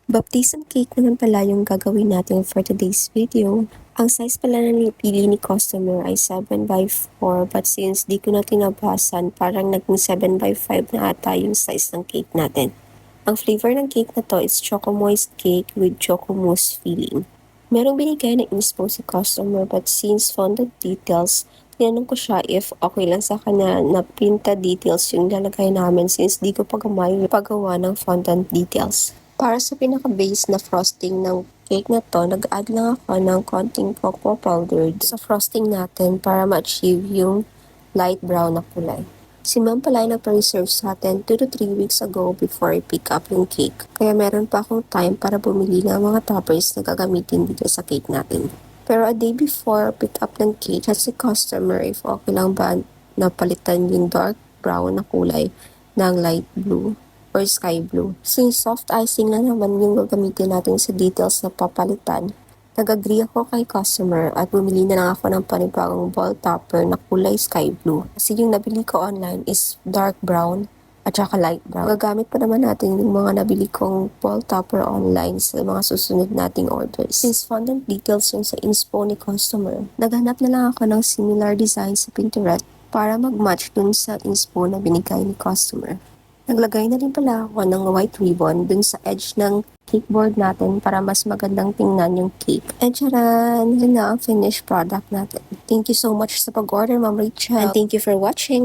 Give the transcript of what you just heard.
Baptism cake naman pala yung gagawin natin for today's video. Ang size pala na nipili ni customer ay 7x4 but since di ko na tinabasan, parang naging 7x5 na ata yung size ng cake natin. Ang flavor ng cake na to is Choco Moist cake with Choco Mousse filling. Merong binigay na inspo si customer but since fondant details, tinanong ko siya if okay lang sa kanya na printed details yung lalagay namin since di ko pa gamay paggawa ng fondant details. Para sa pinaka-base na frosting ng cake na to, nag-add lang ako ng konting cocoa powder sa frosting natin para ma-achieve yung light brown na kulay. Si Ma'am pala ay nag-reserve sa atin 2 to 3 weeks ago before I pick up yung cake. Kaya meron pa akong time para bumili ng mga toppers na gagamitin dito sa cake natin. Pero a day before pick up ng cake, at si customer if okay lang ba na palitan yung dark brown na kulay ng light blue or sky blue. Since soft icing lang naman yung gagamitin natin sa details na papalitan, nag-agree ako kay customer at bumili na lang ako ng panibagong ball topper na kulay sky blue. Kasi yung nabili ko online is dark brown at saka light brown. Gagamit pa naman natin yung mga nabili kong ball topper online sa mga susunod nating orders. Since fondant details yung sa inspo ni customer, naghanap na lang ako ng similar design sa Pinterest para mag-match dun sa inspo na binigay ni customer. Naglagay na rin pala ako ng white ribbon dun sa edge ng cake board natin para mas magandang tingnan yung cake. And charan! Yun na ang finished product natin. Thank you so much sa pag-order, Ma'am Rachel. And thank you for watching.